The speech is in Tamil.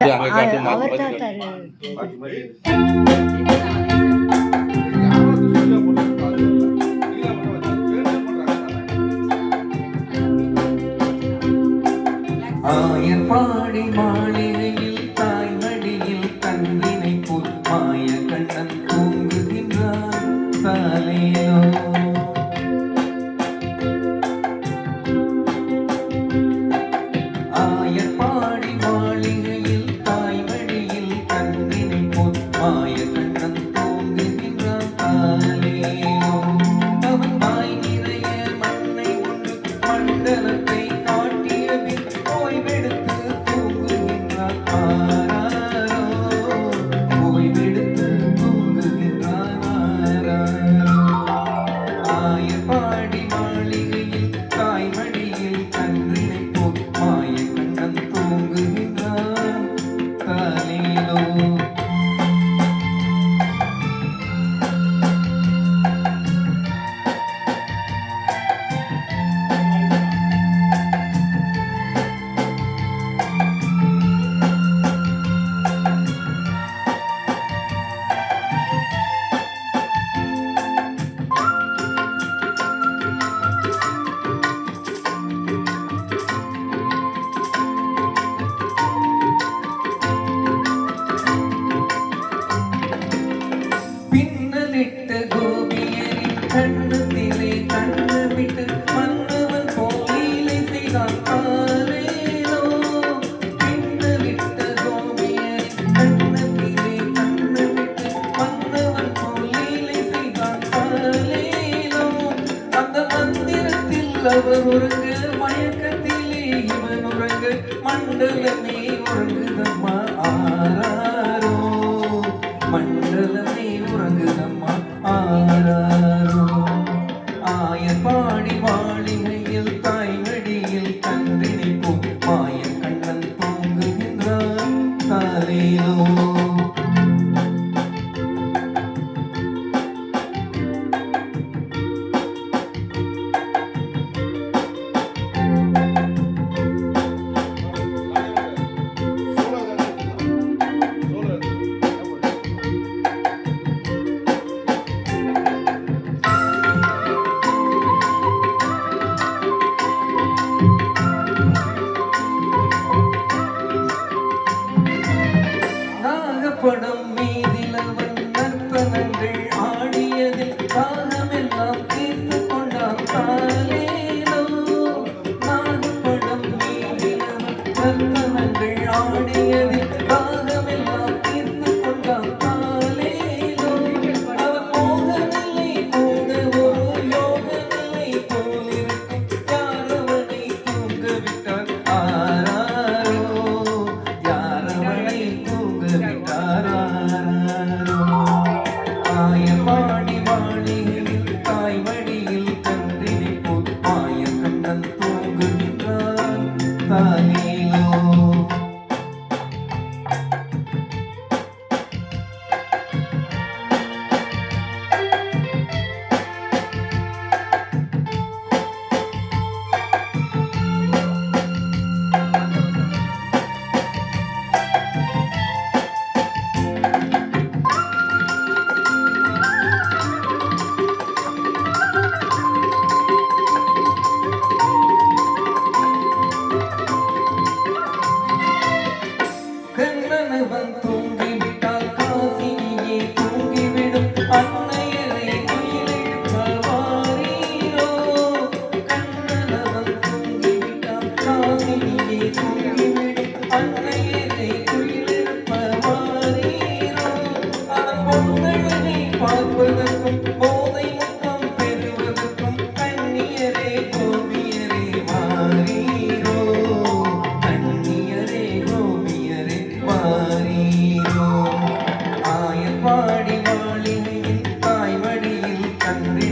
அவர் தான் தரு ஆயர்பாடி மாளிகையில் தாய்மடியில் தங்கினை புல்மாய கண்ணன் தூங்குகின்றான் தாலேலோ. ஆயர்பாடி மாளிகையில் தாய்மடியில் தங்கினை புல்மாய கண்ணன் தூங்குகின்றான் தாலேலோ. அவன் வாய் நிறைய மண்ணை உண்டு மண்டலத்தை பின்னலிட்ட கோபியரின் கண்ணத்திலே கண்ணு விட்டு மன்னவன் போலீலை செய்தான் தாலேலோ. பின்னலிட்ட கோபியரின் கண்ணத்திலே கண்ணு விட்டு மன்னவன் போலீலை செய்தான் தாலேலோ. அந்த மந்திரத்தில் அவர் உறங்க மயக்கத்திலே இவன் உறங்க மண்டலமே உறங்குதம்மா ஆராரோ. மண்டலமே உறங்குதம்மா ஆராரோ. ஆயர்பாடி மாளிகையில் தாய்மடியில் கன்றினை மாய கண்ணன் தூங்குகின்றான் தாலேலோ. படம் மீதில் அவன் நற்பனங்கள் ஆடியதில் காலமெல்லாம் தீர்த்து கொண்டான் தாலேலோ. நாகப்படம் மீதில் அவன் நற்பனங்கள் ஆடியதில் காலமெல்லாம் தீர்த்து கொண்டான் தாலேலோ. அவன் மோகநிலை கூட ஒரு யோக நிலை போலிருக்கும் யாரவனை தூங்க விட்டான் ஆராரோ. யாரவனை தூங்க விட்டார் ஆயர்பாடி மாளிகையில் தாய்மடியில் கன்றினை மாய கண்ணன் தூங்குகின்றான் தாலேலோ. கண்ணனவன் தூங்கிவிட்டால் காசினியே தூங்கிவிடும் அன்னையரை துயிலெழுப்பவாரீரோ. கண்ணனவன் தூங்கிவிட்டால் காசினியே தூங்கிவிடும் அன்னையரை துயிலெழுப்பவாரீரோ. அவன் பொன்னழகை பார்ப்பதற்கும் போதை முத்தம் பெறுவதற்கும் கண்ணியரே கோபியரே மாறீரோ. கண்ணியரே கோபியரே மாறீரோ. ஆயர்பாடி மாளிகையில் தாய்மடியில் கண்டு